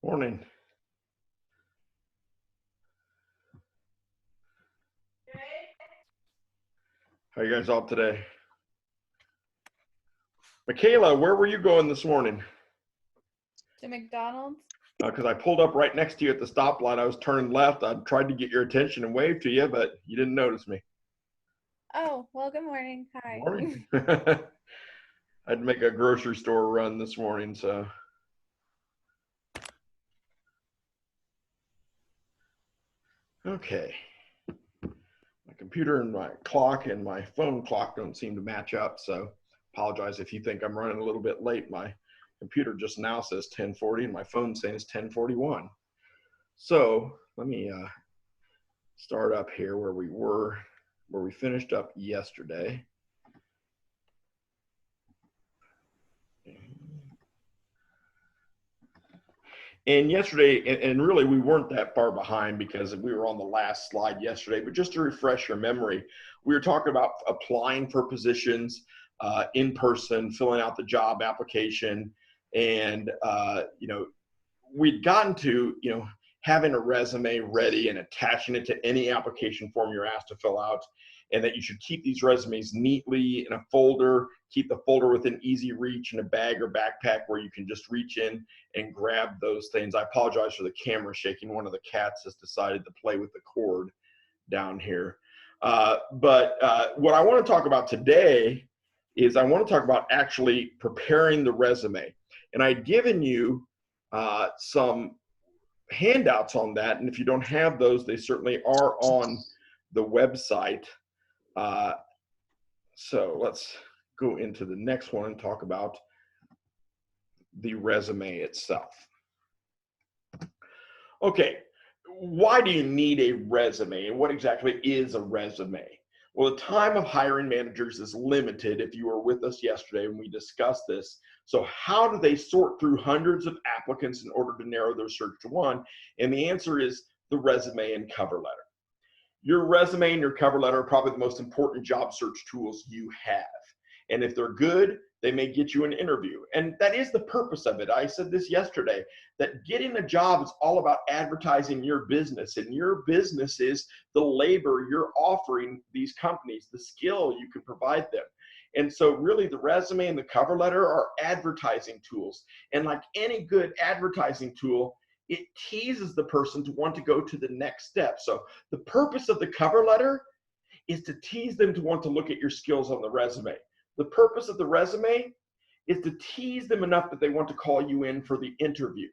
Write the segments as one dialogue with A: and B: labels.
A: Morning. How you guys all today? Michaela, where were you going this morning?
B: To McDonald's?
A: Because I pulled up right next to you at the stoplight. I was turning left. I tried to get your attention and wave to you, but you didn't notice me.
B: Oh, well, good morning. Hi.
A: Morning. I had to make a grocery store run this morning, so. Okay. My computer and my clock and my phone clock don't seem to match up, so apologize if you think I'm running a little bit late. My computer just now says 10:40 and my phone says 10:41. So let me start up here where we finished up yesterday. And yesterday, and really we weren't that far behind because we were on the last slide yesterday, but just to refresh your memory, we were talking about applying for positions in person, filling out the job application, and we'd gotten to, having a resume ready and attaching it to any application form you're asked to fill out, and that you should keep these resumes neatly in a folder, keep the folder within easy reach in a bag or backpack where you can just reach in and grab those things. I apologize for the camera shaking. One of the cats has decided to play with the cord down here. But what I want to talk about today is I want to talk about actually preparing the resume. And I'd given you some handouts on that, and if you don't have those, they certainly are on the website. So let's go into the next one and talk about the resume itself. Okay, why do you need a resume, and what exactly is a resume? Well, the time of hiring managers is limited. If you were with us yesterday when we discussed this, so how do they sort through hundreds of applicants in order to narrow their search to one? And the answer is the resume and cover letter. Your resume and your cover letter are probably the most important job search tools you have. And if they're good, they may get you an interview. And that is the purpose of it. I said this yesterday, that getting a job is all about advertising your business. And your business is the labor you're offering these companies, the skill you can provide them. And so really the resume and the cover letter are advertising tools. And like any good advertising tool, it teases the person to want to go to the next step. So the purpose of the cover letter is to tease them to want to look at your skills on the resume. The purpose of the resume is to tease them enough that they want to call you in for the interview.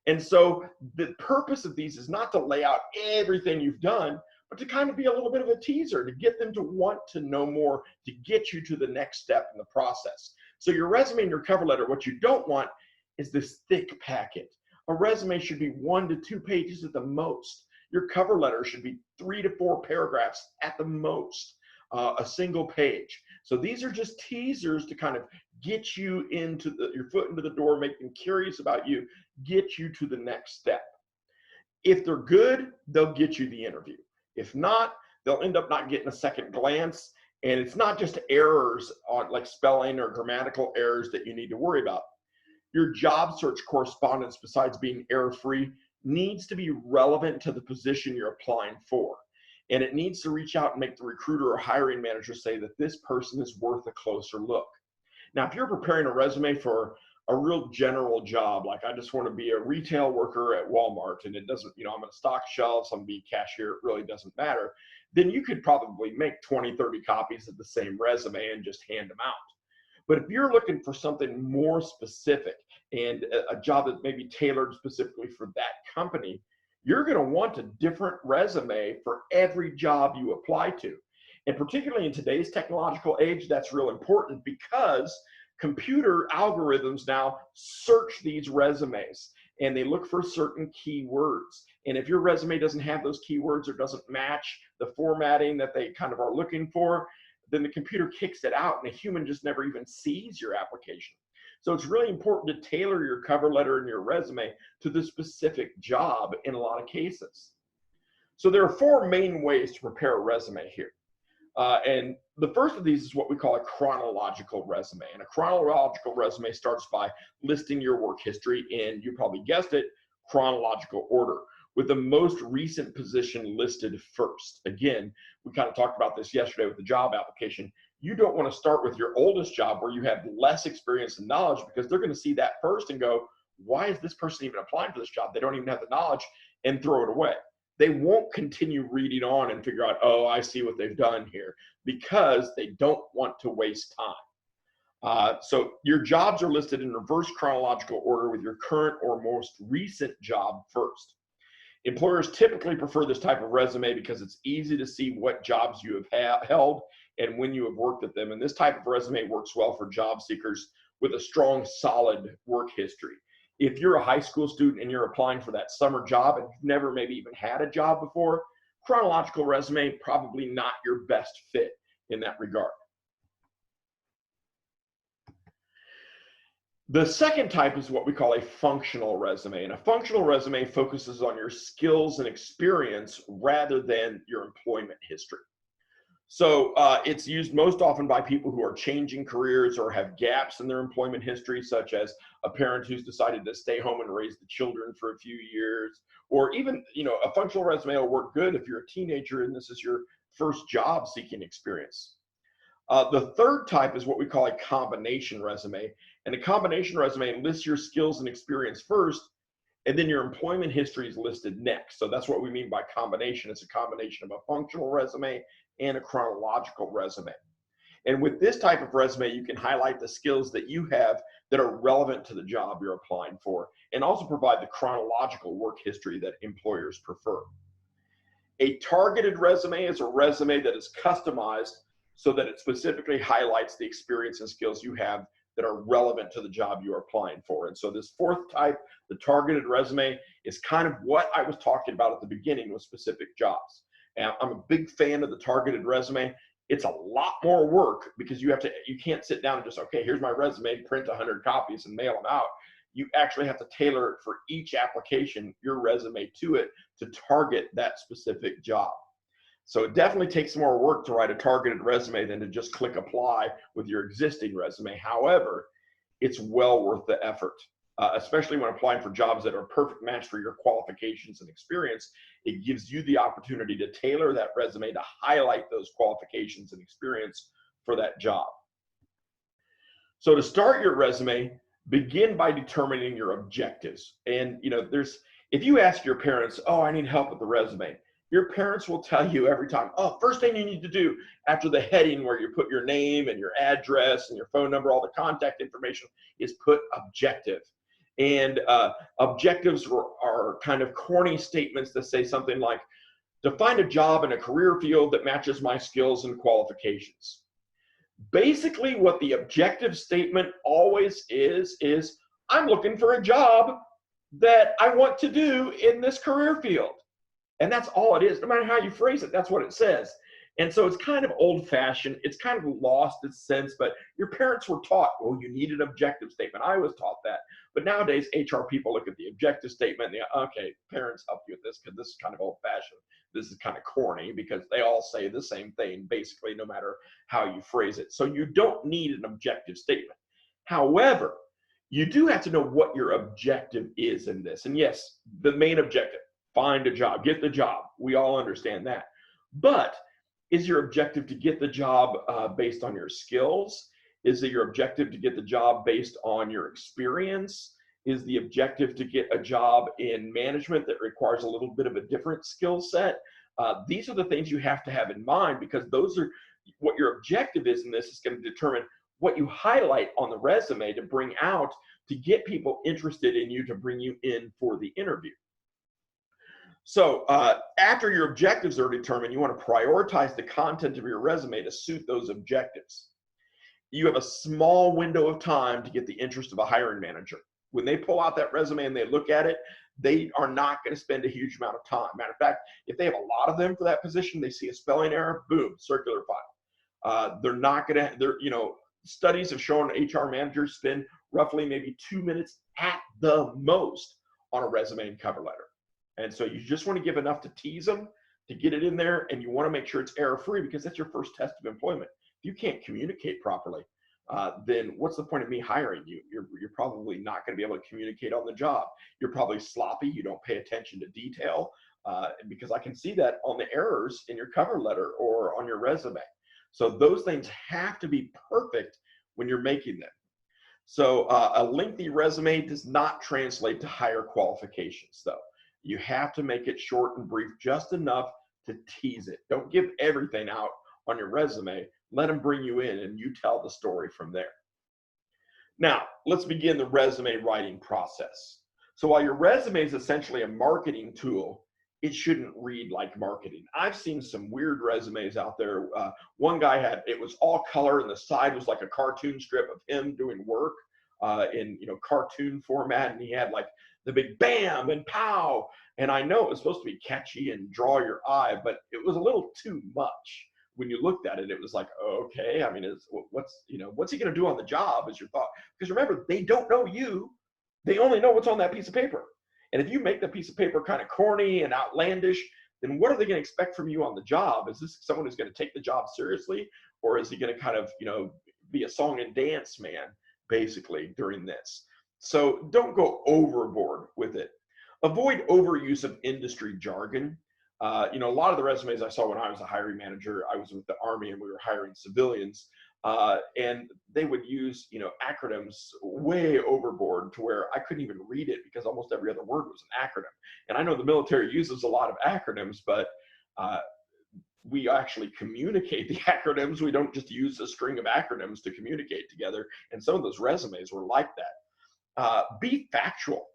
A: And so the purpose of these is not to lay out everything you've done, but to kind of be a little bit of a teaser, to get them to want to know more, to get you to the next step in the process. So your resume and your cover letter, what you don't want is this thick packet. A resume should be 1 to 2 pages at the most. Your cover letter should be 3 to 4 paragraphs at the most, a single page. So these are just teasers to kind of get you into your foot into the door, make them curious about you, get you to the next step. If they're good, they'll get you the interview. If not, they'll end up not getting a second glance. And it's not just errors on like spelling or grammatical errors that you need to worry about. Your job search correspondence, besides being error-free, needs to be relevant to the position you're applying for. And it needs to reach out and make the recruiter or hiring manager say that this person is worth a closer look. Now, if you're preparing a resume for a real general job, like I just want to be a retail worker at Walmart and it doesn't, I'm going to stock shelves, I'm going to be a cashier, it really doesn't matter, then you could probably make 20, 30 copies of the same resume and just hand them out. But if you're looking for something more specific and a job that may be tailored specifically for that company, you're going to want a different resume for every job you apply to. And particularly in today's technological age, that's real important because computer algorithms now search these resumes and they look for certain keywords. And if your resume doesn't have those keywords or doesn't match the formatting that they kind of are looking for, then the computer kicks it out and a human just never even sees your application. So it's really important to tailor your cover letter and your resume to the specific job in a lot of cases. So there are 4 main ways to prepare a resume here. And the first of these is what we call a chronological resume. And a chronological resume starts by listing your work history, and you probably guessed it, chronological order, with the most recent position listed first. Again, we kind of talked about this yesterday with the job application. You don't want to start with your oldest job where you have less experience and knowledge, because they're going to see that first and go, why is this person even applying for this job? They don't even have the knowledge, and throw it away. They won't continue reading on and figure out, oh, I see what they've done here, because they don't want to waste time. So your jobs are listed in reverse chronological order, with your current or most recent job first. Employers typically prefer this type of resume because it's easy to see what jobs you have held and when you have worked at them. And this type of resume works well for job seekers with a strong, solid work history. If you're a high school student and you're applying for that summer job and you've never maybe even had a job before, chronological resume probably not your best fit in that regard. The second type is what we call a functional resume. And a functional resume focuses on your skills and experience rather than your employment history. So it's used most often by people who are changing careers or have gaps in their employment history, such as a parent who's decided to stay home and raise the children for a few years, or even, a functional resume will work good if you're a teenager and this is your first job seeking experience. The third type is what we call a combination resume. And a combination resume lists your skills and experience first, and then your employment history is listed next. So that's what we mean by combination. It's a combination of a functional resume and a chronological resume. And with this type of resume, you can highlight the skills that you have that are relevant to the job you're applying for, and also provide the chronological work history that employers prefer. A targeted resume is a resume that is customized so that it specifically highlights the experience and skills you have that are relevant to the job you're applying for. And so this fourth type, the targeted resume, is kind of what I was talking about at the beginning with specific jobs. And I'm a big fan of the targeted resume. It's a lot more work because you can't sit down and just, okay, here's my resume, print 100 copies and mail them out. You actually have to tailor it for each application, your resume to it, to target that specific job. So it definitely takes more work to write a targeted resume than to just click apply with your existing resume. However, it's well worth the effort, especially when applying for jobs that are a perfect match for your qualifications and experience. It gives you the opportunity to tailor that resume to highlight those qualifications and experience for that job. So to start your resume, begin by determining your objectives. And if you ask your parents, oh, I need help with the resume, your parents will tell you every time, oh, first thing you need to do after the heading where you put your name and your address and your phone number, all the contact information, is put objective. And objectives are kind of corny statements that say something like, to find a job in a career field that matches my skills and qualifications. Basically, what the objective statement always is I'm looking for a job that I want to do in this career field. And that's all it is. No matter how you phrase it, that's what it says. And so it's kind of old-fashioned. It's kind of lost its sense, but your parents were taught, well, you need an objective statement. I was taught that. But nowadays, HR people look at the objective statement and they go, okay, parents, help you with this because this is kind of old-fashioned. This is kind of corny because they all say the same thing, basically, no matter how you phrase it. So you don't need an objective statement. However, you do have to know what your objective is in this. And yes, the main objective, find a job, get the job. We all understand that. But is your objective to get the job based on your skills? Is it your objective to get the job based on your experience? Is the objective to get a job in management that requires a little bit of a different skill set? These are the things you have to have in mind, because those are what your objective is in this is going to determine what you highlight on the resume to bring out to get people interested in you, to bring you in for the interview. So after your objectives are determined, you want to prioritize the content of your resume to suit those objectives. You have a small window of time to get the interest of a hiring manager. When they pull out that resume and they look at it, they are not going to spend a huge amount of time. Matter of fact, if they have a lot of them for that position, they see a spelling error, boom, circular file. They're not going to, studies have shown HR managers spend roughly maybe 2 minutes at the most on a resume and cover letter. And so you just want to give enough to tease them, to get it in there, and you want to make sure it's error-free because that's your first test of employment. If you can't communicate properly, then what's the point of me hiring you? You're probably not going to be able to communicate on the job. You're probably sloppy. You don't pay attention to detail, because I can see that on the errors in your cover letter or on your resume. So those things have to be perfect when you're making them. So a lengthy resume does not translate to higher qualifications, though. You have to make it short and brief, just enough to tease it. Don't give everything out on your resume. Let them bring you in and you tell the story from there. Now, let's begin the resume writing process. So while your resume is essentially a marketing tool, it shouldn't read like marketing. I've seen some weird resumes out there. One guy had, it was all color and the side was like a cartoon strip of him doing work in cartoon format, and he had like the big bam and pow. And I know it was supposed to be catchy and draw your eye, but it was a little too much. When you looked at it, it was like, okay, I mean, what's he going to do on the job is your thought. Because remember, they don't know you. They only know what's on that piece of paper. And if you make the piece of paper kind of corny and outlandish, then what are they going to expect from you on the job? Is this someone who's going to take the job seriously? Or is he going to kind of, be a song and dance man, basically, during this? So don't go overboard with it. Avoid overuse of industry jargon. A lot of the resumes I saw when I was a hiring manager, I was with the Army and we were hiring civilians, and they would use, acronyms way overboard to where I couldn't even read it because almost every other word was an acronym. And I know the military uses a lot of acronyms, but we actually communicate the acronyms. We don't just use a string of acronyms to communicate together. And some of those resumes were like that. Be factual.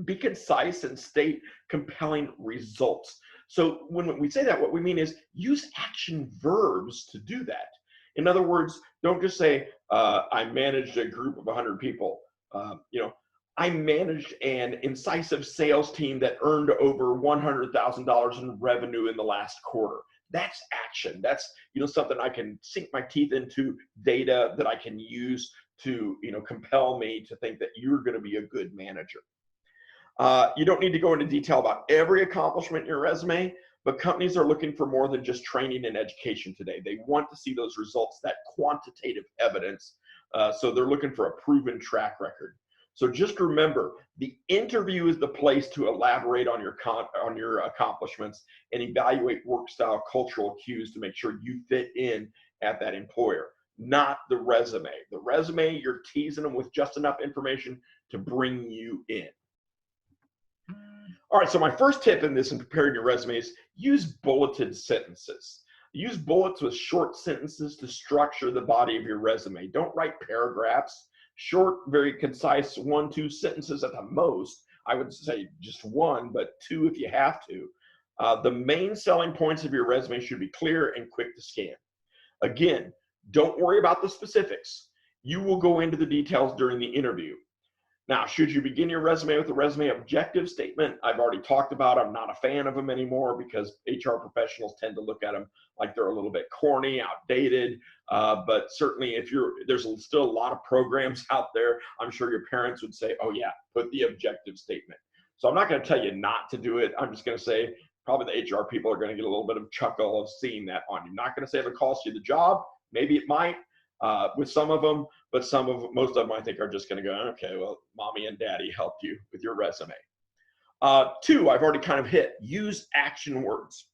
A: Be concise and state compelling results. So when we say that, what we mean is use action verbs to do that. In other words, don't just say, I managed a group of 100 people. I managed an incisive sales team that earned over $100,000 in revenue in the last quarter. That's action. That's, something I can sink my teeth into, data that I can use to, compel me to think that you're going to be a good manager. You don't need to go into detail about every accomplishment in your resume, but companies are looking for more than just training and education today. They want to see those results, that quantitative evidence. So they're looking for a proven track record. So just remember, the interview is the place to elaborate on your accomplishments and evaluate work style, cultural cues to make sure you fit in at that employer, not the resume. The resume, you're teasing them with just enough information to bring you in. All right, so my first tip in this in preparing your resume is use bulleted sentences. Use bullets with short sentences to structure the body of your resume. Don't write paragraphs. Short, very concise, 1-2 sentences at the most. I would say just one, but 2 if you have to. The main selling points of your resume should be clear and quick to scan. Again, don't worry about the specifics. You will go into the details during the interview. Now, should you begin your resume with a resume objective statement? I've already talked about, I'm not a fan of them anymore because HR professionals tend to look at them like they're a little bit corny, outdated. But certainly there's still a lot of programs out there. I'm sure your parents would say, oh yeah, put the objective statement. So I'm not going to tell you not to do it. I'm just going to say probably the HR people are going to get a little bit of chuckle of seeing that on you. I'm not going to say if it costs you the job. Maybe it might. With some of them, but most of them I think are just going to go, okay, well, mommy and daddy helped you with your resume. 2, I've already kind of hit, use action words.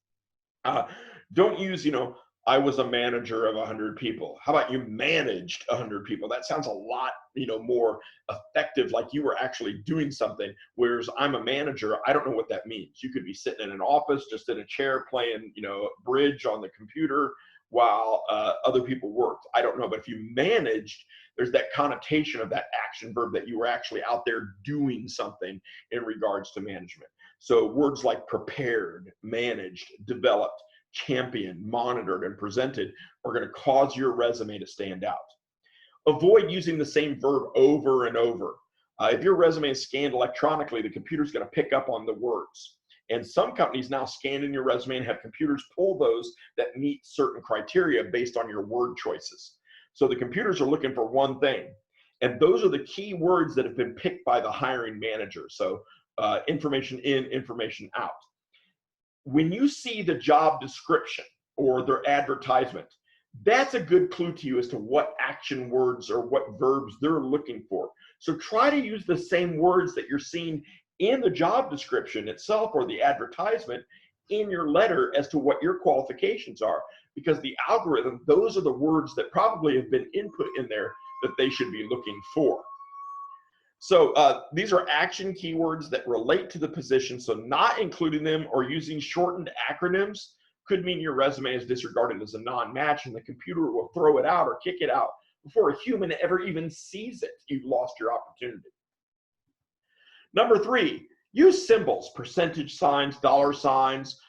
A: Don't use, I was a manager of 100 people. How about you managed 100 people? That sounds a lot, more effective, like you were actually doing something, whereas I'm a manager, I don't know what that means. You could be sitting in an office, just in a chair playing, bridge on the computer, while other people worked. I don't know, but if you managed, there's that connotation of that action verb that you were actually out there doing something in regards to management. So words like prepared, managed, developed, championed, monitored, and presented are going to cause your resume to stand out. Avoid using the same verb over and over. If your resume is scanned electronically, the computer's going to pick up on the words. And some companies now scan in your resume and have computers pull those that meet certain criteria based on your word choices. So the computers are looking for one thing. And those are the key words that have been picked by the hiring manager. So information in, information out. When you see the job description or their advertisement, That's a good clue to you as to what action words or what verbs they're looking for. So try to use the same words that you're seeing in the job description itself or the advertisement in your letter as to what your qualifications are, because the algorithm, those are the words that probably have been input in there that they should be looking for. So these are action keywords that relate to the position. So not including them or using shortened acronyms could mean your resume is disregarded as a non-match and the computer will throw it out or kick it out before a human ever even sees it. You've lost your opportunity. Number 3, use symbols, percentage signs, dollar signs,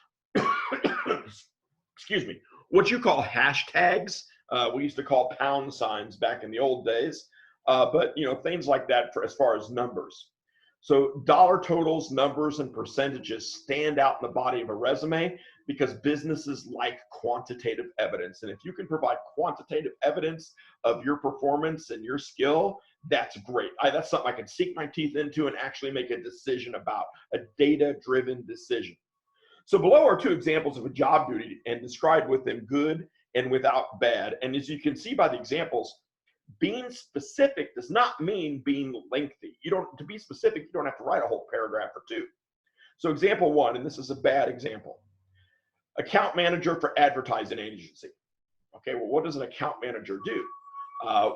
A: excuse me, what you call hashtags. We used to call pound signs back in the old days. But things like that for as far as numbers. So dollar totals, numbers, and percentages stand out in the body of a resume because businesses like quantitative evidence. And if you can provide quantitative evidence of your performance and your skill, that's great. That's something I can sink my teeth into and actually make a decision about, a data-driven decision. So below are 2 examples of a job duty and described with them good and without bad. And as you can see by the examples, being specific does not mean being lengthy. To be specific, you don't have to write a whole paragraph or 2. So example 1, and this is a bad example. Account manager for advertising agency. Okay, well, what does an account manager do?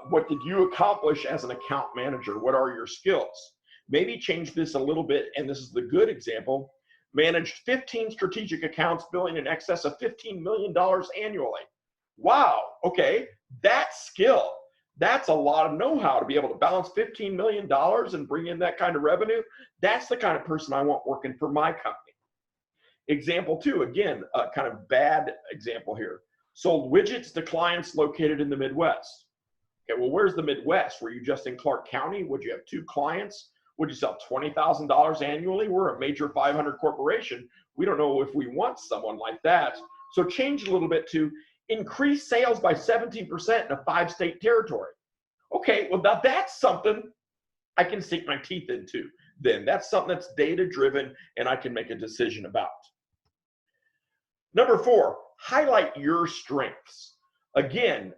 A: What did you accomplish as an account manager? What are your skills? Maybe change this a little bit, and this is the good example. Managed 15 strategic accounts billing in excess of $15 million annually. Wow, okay, that's skill. That's a lot of know-how to be able to balance $15 million and bring in that kind of revenue. That's the kind of person I want working for my company. Example 2, again, a kind of bad example here. Sold widgets to clients located in the Midwest. Okay, well, where's the Midwest? Were you just in Clark County? Would you have 2 clients? Would you sell $20,000 annually? We're a major 500 corporation. We don't know if we want someone like that. So change a little bit to increase sales by 17% in a 5-state territory. Okay, well, now that's something I can sink my teeth into. Then that's something that's data driven and I can make a decision about. Number 4, highlight your strengths. Again,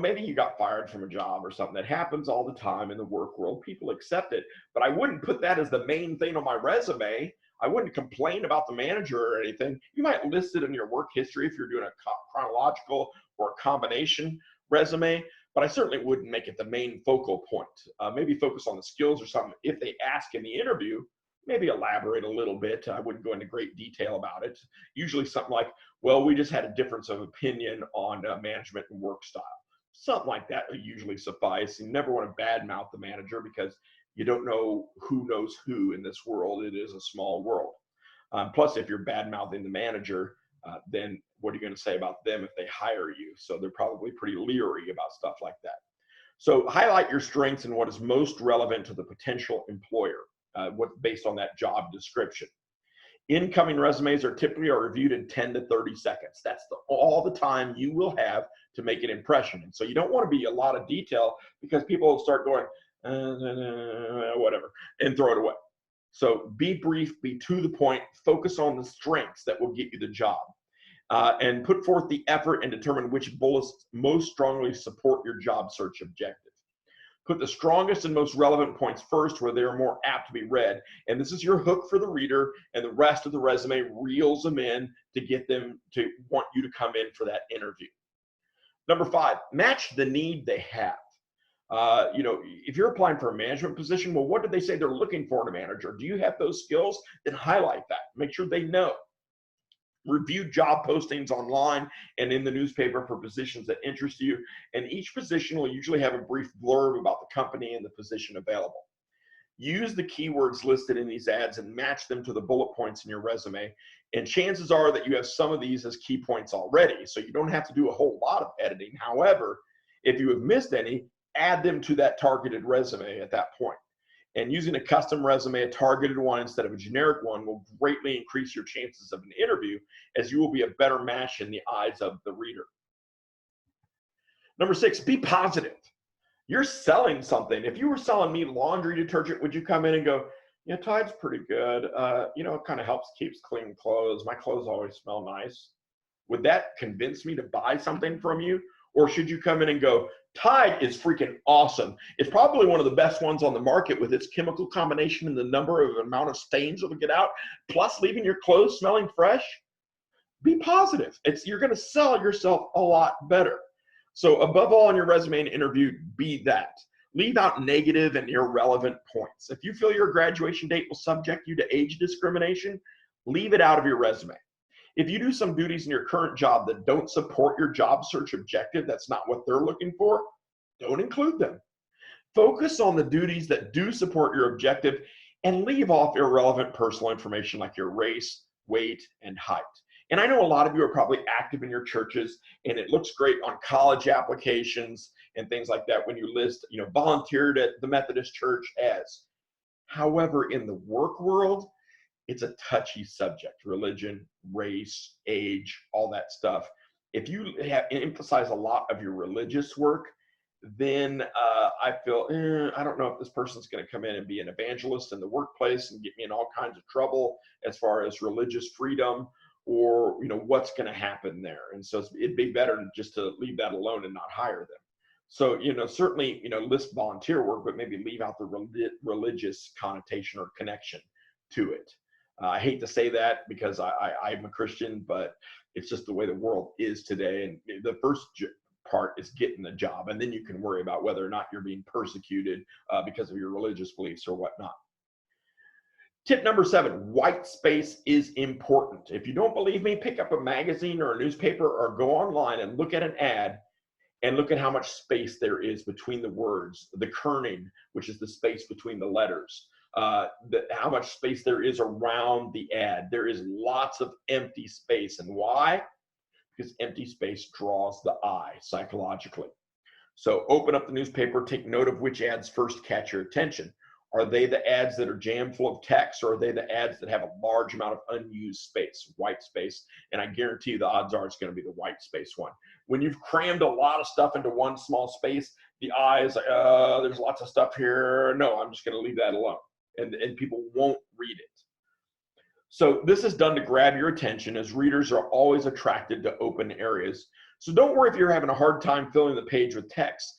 A: maybe you got fired from a job or something. That happens all the time in the work world. People accept it, but I wouldn't put that as the main thing on my resume. I wouldn't complain about the manager or anything. You might list it in your work history if you're doing a chronological or a combination resume, but I certainly wouldn't make it the main focal point. Maybe focus on the skills or something. If they ask in the interview, maybe elaborate a little bit. I wouldn't go into great detail about it. Usually something like, well, we just had a difference of opinion on management and work style. Something like that will usually suffice. You never want to badmouth the manager because you don't know who knows who in this world. It is a small world. Plus, if you're bad-mouthing the manager, then what are you going to say about them if they hire you? So they're probably pretty leery about stuff like that. So highlight your strengths and what is most relevant to the potential employer, based on that job description. Incoming resumes are typically reviewed in 10 to 30 seconds. That's all the time you will have to make an impression. And so you don't want to be a lot of detail because people will start going, whatever, and throw it away. So be brief, be to the point, focus on the strengths that will get you the job, and put forth the effort and determine which bullets most strongly support your job search objective. Put the strongest and most relevant points first where they are more apt to be read. And this is your hook for the reader, and the rest of the resume reels them in to get them to want you to come in for that interview. Number 5, match the need they have. If you're applying for a management position, well, what did they say they're looking for in a manager? Do you have those skills? Then highlight that. Make sure they know. Review job postings online and in the newspaper for positions that interest you. And each position will usually have a brief blurb about the company and the position available. Use the keywords listed in these ads and match them to the bullet points in your resume. And chances are that you have some of these as key points already, so you don't have to do a whole lot of editing. However, if you have missed any, add them to that targeted resume at that point. And using a custom resume, a targeted one instead of a generic one, will greatly increase your chances of an interview, as you will be a better match in the eyes of the reader. Number 6, be positive. You're selling something. If you were selling me laundry detergent, would you come in and go, Tide's pretty good. It kind of helps keeps clean clothes. My clothes always smell nice. Would that convince me to buy something from you? Or should you come in and go, Tide is freaking awesome. It's probably one of the best ones on the market with its chemical combination and the amount of stains it'll get out, plus leaving your clothes smelling fresh? Be positive. You're going to sell yourself a lot better. So above all in your resume and interview, be that. Leave out negative and irrelevant points. If you feel your graduation date will subject you to age discrimination, leave it out of your resume. If you do some duties in your current job that don't support your job search objective, that's not what they're looking for, don't include them. Focus on the duties that do support your objective and leave off irrelevant personal information like your race, weight, and height. And I know a lot of you are probably active in your churches, and it looks great on college applications and things like that when you list, volunteered at the Methodist Church as. However, in the work world, it's a touchy subject: religion, race, age, all that stuff. If you emphasize a lot of your religious work, then I feel, I don't know if this person's going to come in and be an evangelist in the workplace and get me in all kinds of trouble as far as religious freedom, or what's going to happen there. And so it'd be better just to leave that alone and not hire them. So certainly list volunteer work, but maybe leave out the religious connotation or connection to it. I hate to say that because I'm a Christian, but it's just the way the world is today. And the first part is getting the job, and then you can worry about whether or not you're being persecuted because of your religious beliefs or whatnot. Tip number 7, white space is important. If you don't believe me, pick up a magazine or a newspaper or go online and look at an ad and look at how much space there is between the words, the kerning, which is the space between the letters, how much space there is around the ad. There is lots of empty space. And why? Because empty space draws the eye psychologically. So open up the newspaper, take note of which ads first catch your attention. Are they the ads that are jam full of text, or are they the ads that have a large amount of unused space, white space? And I guarantee you the odds are it's going to be the white space one. When you've crammed a lot of stuff into one small space, the eye is like, there's lots of stuff here. No, I'm just going to leave that alone. And people won't read it. So this is done to grab your attention, as readers are always attracted to open areas. So don't worry if you're having a hard time filling the page with text.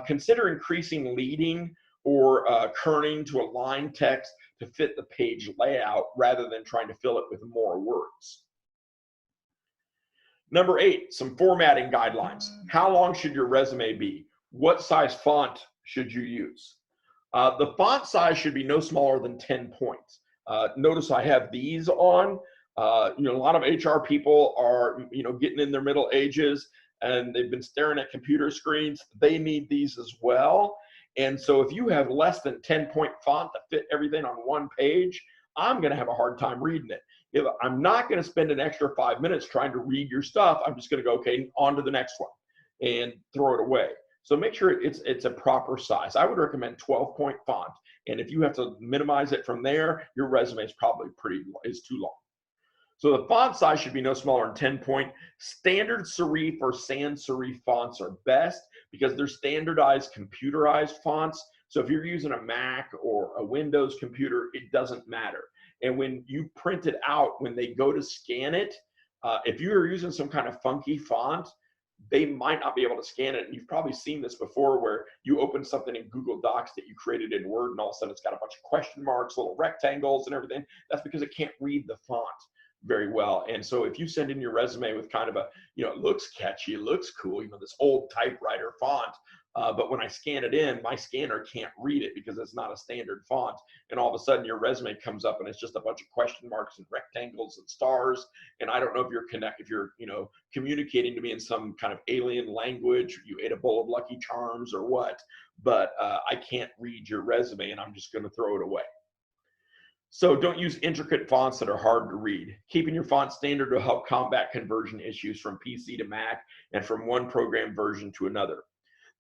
A: Consider increasing leading or kerning to align text to fit the page layout rather than trying to fill it with more words. Number 8, some formatting guidelines. How long should your resume be? What size font should you use? The font size should be no smaller than 10 points. Notice I have these on. A lot of HR people are, getting in their middle ages and they've been staring at computer screens. They need these as well. And so if you have less than 10-point font to fit everything on one page, I'm going to have a hard time reading it. If I'm not going to spend an extra 5 minutes trying to read your stuff, I'm just going to go, okay, on to the next one and throw it away. So make sure it's a proper size. I would recommend 12-point font. And if you have to minimize it from there, your resume is probably is too long. So the font size should be no smaller than 10 point. Standard serif or sans serif fonts are best because they're standardized computerized fonts. So if you're using a Mac or a Windows computer, it doesn't matter. And when you print it out, when they go to scan it, if you're using some kind of funky font, they might not be able to scan it. And you've probably seen this before where you open something in Google Docs that you created in Word and all of a sudden it's got a bunch of question marks, little rectangles and everything. That's because it can't read the font very well. And so if you send in your resume with kind of a, it looks catchy, it looks cool, this old typewriter font, but when I scan it in, my scanner can't read it because it's not a standard font. And all of a sudden your resume comes up and it's just a bunch of question marks and rectangles and stars. And I don't know if you're communicating to me in some kind of alien language, you ate a bowl of Lucky Charms or what, but I can't read your resume and I'm just going to throw it away. So don't use intricate fonts that are hard to read. Keeping your font standard will help combat conversion issues from PC to Mac and from one program version to another.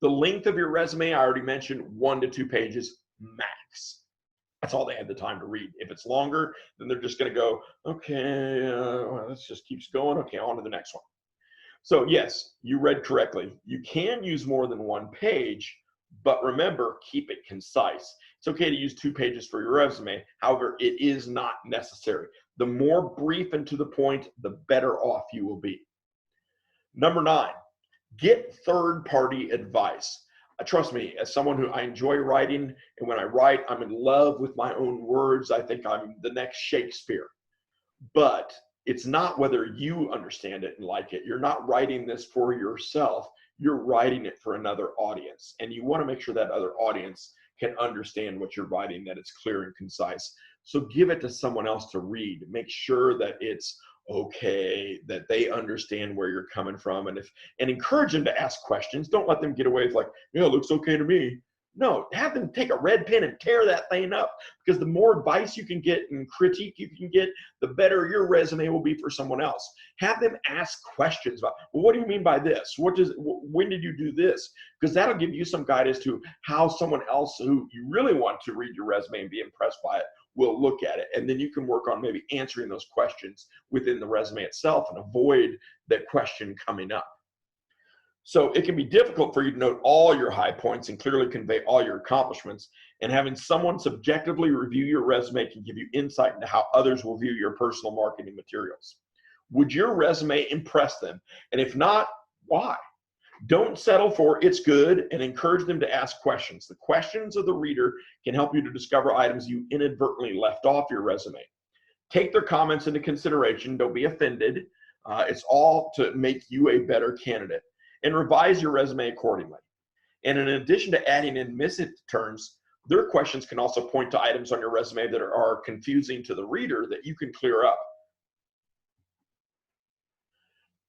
A: The length of your resume, I already mentioned, 1 to 2 pages max. That's all they have the time to read. If it's longer, then they're just going to go, okay, this just keeps going. Okay, on to the next one. So yes, you read correctly. You can use more than 1 page, but remember, keep it concise. It's okay to use 2 pages for your resume. However, it is not necessary. The more brief and to the point, the better off you will be. Number 9, Get third-party advice. Trust me, as someone who I enjoy writing, and when I write, I'm in love with my own words. I think I'm the next Shakespeare. But it's not whether you understand it and like it. You're not writing this for yourself. You're writing it for another audience. And you want to make sure that other audience can understand what you're writing, that it's clear and concise. So give it to someone else to read. Make sure that it's okay, that they understand where you're coming from. And encourage them to ask questions. Don't let them get away with like, yeah, it looks okay to me. No, have them take a red pen and tear that thing up, because the more advice you can get and critique you can get, the better your resume will be for someone else. Have them ask questions about, well, what do you mean by this? When did you do this? Because that'll give you some guidance to how someone else who you really want to read your resume and be impressed by it will look at it. And then you can work on maybe answering those questions within the resume itself and avoid that question coming up. So it can be difficult for you to note all your high points and clearly convey all your accomplishments. And having someone subjectively review your resume can give you insight into how others will view your personal marketing materials. Would your resume impress them? And if not, why? Don't settle for it's good, and encourage them to ask questions. The questions of the reader can help you to discover items you inadvertently left off your resume. Take their comments into consideration. Don't be offended. It's all to make you a better candidate. And revise your resume accordingly. And in addition to adding in missing terms, their questions can also point to items on your resume that are confusing to the reader that you can clear up.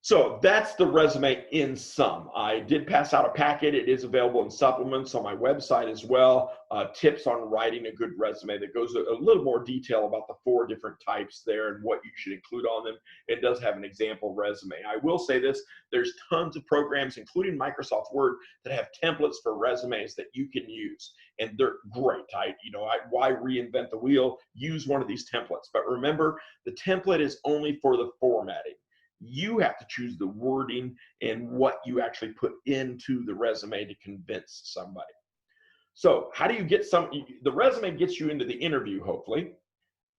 A: So that's the resume in sum. I did pass out a packet. It is available in supplements on my website as well. Tips on writing a good resume that goes a little more detail about the 4 different types there and what you should include on them. It does have an example resume. I will say this, there's tons of programs, including Microsoft Word, that have templates for resumes that you can use. And they're great. Why reinvent the wheel? Use one of these templates. But remember, the template is only for the formatting. You have to choose the wording and what you actually put into the resume to convince somebody. So how do you get the resume gets you into the interview, hopefully,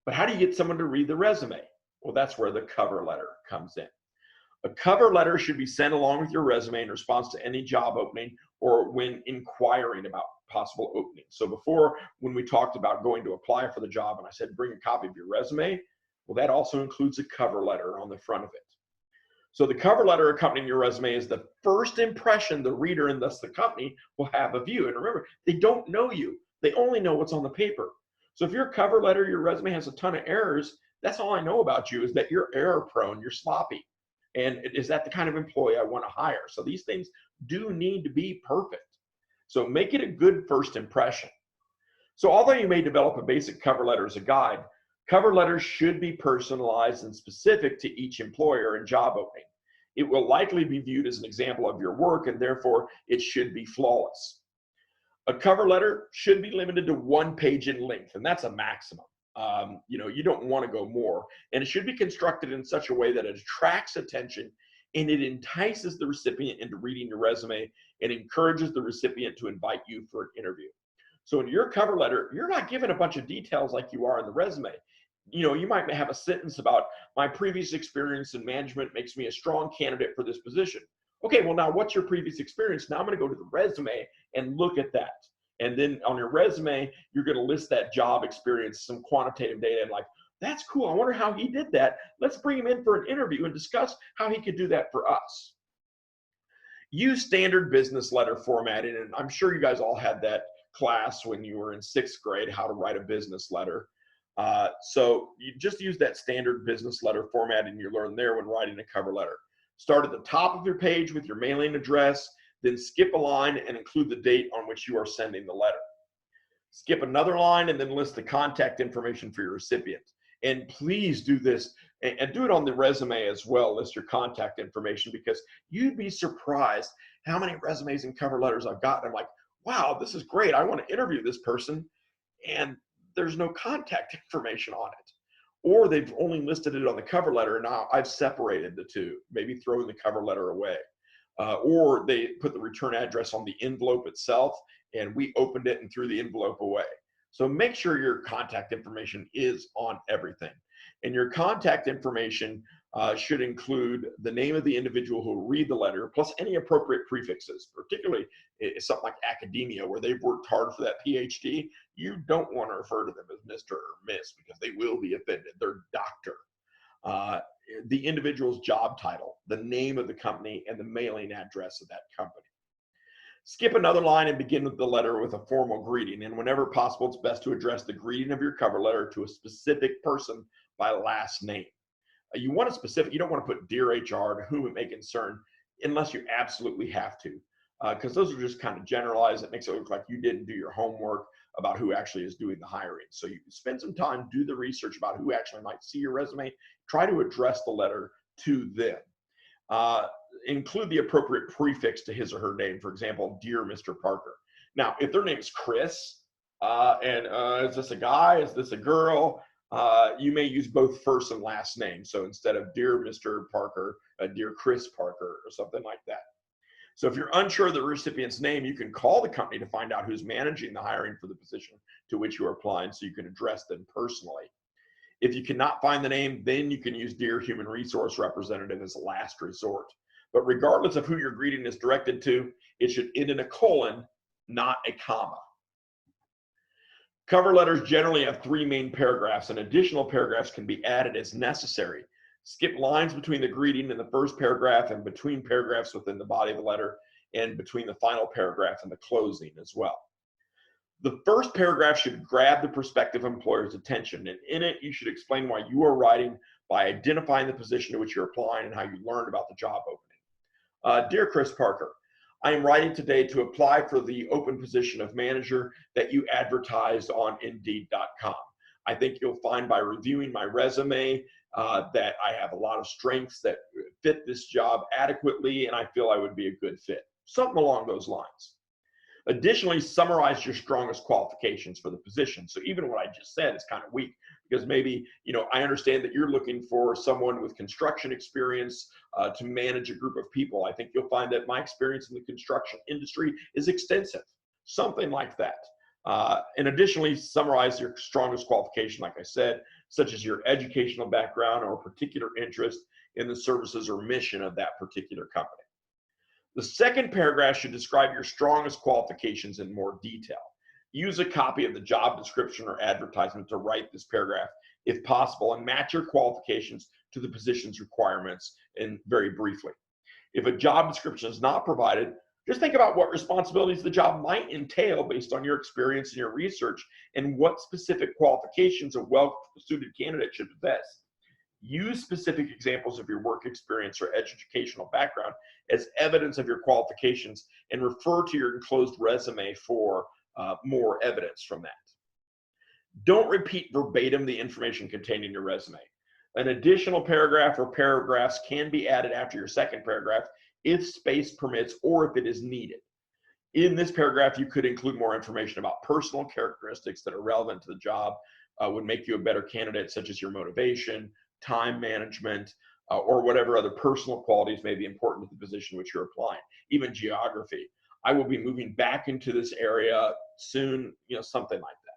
A: but how do you get someone to read the resume? Well, that's where the cover letter comes in. A cover letter should be sent along with your resume in response to any job opening or when inquiring about possible openings. So before, when we talked about going to apply for the job and I said, bring a copy of your resume, well, that also includes a cover letter on the front of it. So the cover letter accompanying your resume is the first impression the reader and thus the company will have of you. And remember, they don't know you. They only know what's on the paper. So if your cover letter, your resume has a ton of errors, that's all I know about you is that you're error prone, you're sloppy. And is that the kind of employee I want to hire? So these things do need to be perfect. So make it a good first impression. So although you may develop a basic cover letter as a guide, cover letters should be personalized and specific to each employer and job opening. It will likely be viewed as an example of your work, and therefore it should be flawless. A cover letter should be limited to 1 page in length, and that's a maximum. You don't want to go more. And it should be constructed in such a way that it attracts attention and it entices the recipient into reading your resume and encourages the recipient to invite you for an interview. So in your cover letter, you're not given a bunch of details like you are in the resume. You might have a sentence about my previous experience in management makes me a strong candidate for this position. Okay, well, now what's your previous experience? Now I'm going to go to the resume and look at that. And then on your resume, you're going to list that job experience, some quantitative data, and like, that's cool. I wonder how he did that. Let's bring him in for an interview and discuss how he could do that for us. Use standard business letter formatting, and I'm sure you guys all had that class when you were in 6th grade, how to write a business letter. So you just use that standard business letter formatting you learn there when writing a cover letter. Start at the top of your page with your mailing address, then skip a line and include the date on which you are sending the letter. Skip another line and then list the contact information for your recipient. And please do this and do it on the resume as well. List your contact information, because you'd be surprised how many resumes and cover letters I've gotten. I'm like, wow, this is great. I want to interview this person. And there's no contact information on it. Or they've only listed it on the cover letter, and now I've separated the two, maybe throwing the cover letter away. Or they put the return address on the envelope itself, and we opened it and threw the envelope away. So make sure your contact information is on everything. And your contact information should include the name of the individual who will read the letter, plus any appropriate prefixes, particularly something like academia, where they've worked hard for that PhD. You don't want to refer to them as Mr. or Miss because they will be offended. They're doctor. The individual's job title, the name of the company, and the mailing address of that company. Skip another line and begin with the letter with a formal greeting. And whenever possible, it's best to address the greeting of your cover letter to a specific person by last name. You want a specific, you don't want to put Dear HR to whom it may concern unless you absolutely have to, because those are just kind of generalized. It makes it look like you didn't do your homework about who actually is doing the hiring. So you spend some time, do the research about who actually might see your resume, try to address the letter to them. Include the appropriate prefix to his or her name. For example, Dear Mr. Parker. Now, if their name is Chris, is this a guy? Is this a girl? You may use both first and last name. So instead of Dear Mr. Parker, Dear Chris Parker, or something like that. So if you're unsure of the recipient's name, you can call the company to find out who's managing the hiring for the position to which you are applying, so you can address them personally. If you cannot find the name, then you can use Dear Human Resource Representative as a last resort. But regardless of who your greeting is directed to, it should end in a colon, not a comma. Cover letters generally have 3 main paragraphs, and additional paragraphs can be added as necessary. Skip lines between the greeting and the first paragraph, and between paragraphs within the body of the letter, and between the final paragraph and the closing as well. The first paragraph should grab the prospective employer's attention, and in it you should explain why you are writing by identifying the position to which you're applying and how you learned about the job opening. Dear Chris Parker, I am writing today to apply for the open position of manager that you advertised on Indeed.com. I think you'll find by reviewing my resume that I have a lot of strengths that fit this job adequately, and I feel I would be a good fit. Something along those lines. Additionally, summarize your strongest qualifications for the position. So even what I just said is kind of weak, because maybe, I understand that you're looking for someone with construction experience to manage a group of people. I think you'll find that my experience in the construction industry is extensive, something like that. And additionally, summarize your strongest qualification, like I said, such as your educational background or particular interest in the services or mission of that particular company. The second paragraph should describe your strongest qualifications in more detail. Use a copy of the job description or advertisement to write this paragraph if possible, and match your qualifications to the position's requirements, and very briefly. If a job description is not provided, just think about what responsibilities the job might entail based on your experience and your research, and what specific qualifications a well-suited candidate should possess. Use specific examples of your work experience or educational background as evidence of your qualifications, and refer to your enclosed resume for more evidence from that. Don't repeat verbatim the information contained in your resume. An additional paragraph or paragraphs can be added after your second paragraph if space permits or if it is needed. In this paragraph, you could include more information about personal characteristics that are relevant to the job, would make you a better candidate, such as your motivation, time management, or whatever other personal qualities may be important to the position which you're applying. Even geography. I will be moving back into this area soon, something like that.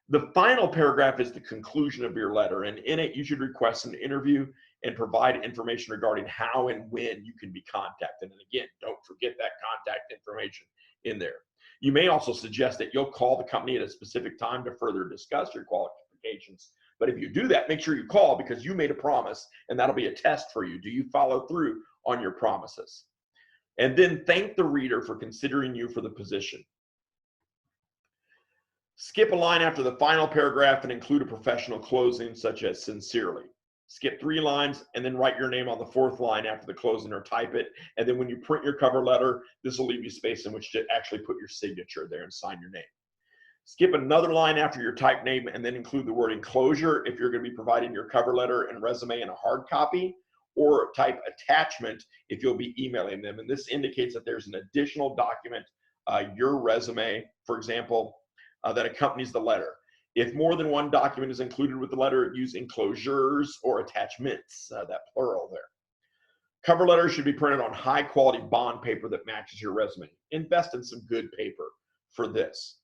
A: The final paragraph is the conclusion of your letter, and in it you should request an interview and provide information regarding how and when you can be contacted. And again, don't forget that contact information in there. You may also suggest that you'll call the company at a specific time to further discuss your qualifications. But if you do that, make sure you call, because you made a promise, and that'll be a test for you. Do you follow through on your promises? And then thank the reader for considering you for the position. Skip a line after the final paragraph and include a professional closing, such as sincerely. Skip 3 lines and then write your name on the 4th line after the closing, or type it. And then when you print your cover letter, this will leave you space in which to actually put your signature there and sign your name. Skip another line after your type name and then include the word enclosure if you're going to be providing your cover letter and resume in a hard copy, or type attachment if you'll be emailing them. And this indicates that there's an additional document, your resume, for example, that accompanies the letter. If more than one document is included with the letter, use enclosures or attachments, that plural there. Cover letters should be printed on high quality bond paper that matches your resume. Invest in some good paper for this.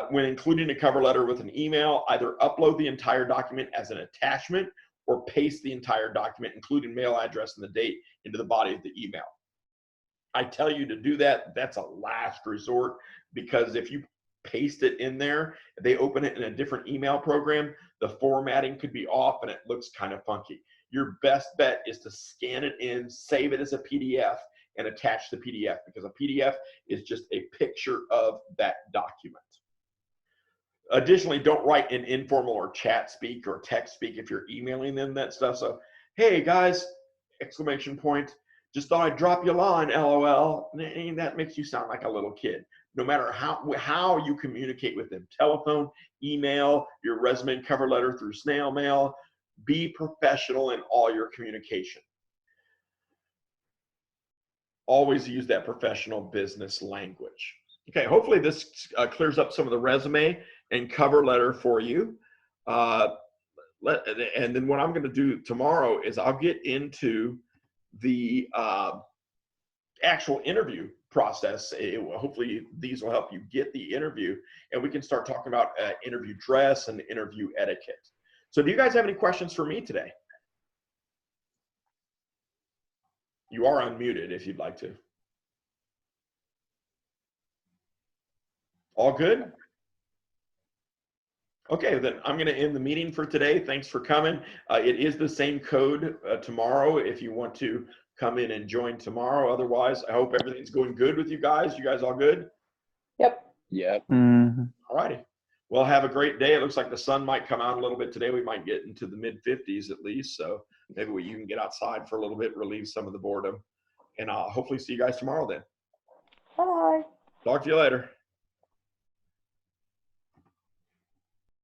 A: When including a cover letter with an email, either upload the entire document as an attachment or paste the entire document, including mail address and the date, into the body of the email. I tell you to do that. That's a last resort, because if you paste it in there, if they open it in a different email program, the formatting could be off and it looks kind of funky. Your best bet is to scan it in, save it as a PDF, and attach the PDF, because a PDF is just a picture of that document. Additionally, don't write in informal or chat speak or text speak if you're emailing them that stuff. So, hey guys, exclamation point, just thought I'd drop you a line, LOL. And that makes you sound like a little kid. No matter how you communicate with them, telephone, email, your resume and cover letter through snail mail, be professional in all your communication. Always use that professional business language. Okay, hopefully this clears up some of the resume and cover letter for you. And then what I'm going to do tomorrow is I'll get into the actual interview process. Hopefully these will help you get the interview, and we can start talking about interview dress and interview etiquette. So do you guys have any questions for me today? You are unmuted if you'd like to. All good? Okay, then I'm going to end the meeting for today. Thanks for coming. It is the same code tomorrow if you want to come in and join tomorrow. Otherwise, I hope everything's going good with you guys. You guys all good?
C: Yep.
D: Yep.
C: Mm-hmm.
A: All righty. Well, have a great day. It looks like the sun might come out a little bit today. We might get into the mid-50s at least. So maybe you can get outside for a little bit, relieve some of the boredom. And I'll hopefully see you guys tomorrow then.
C: Bye.
A: Talk to you later.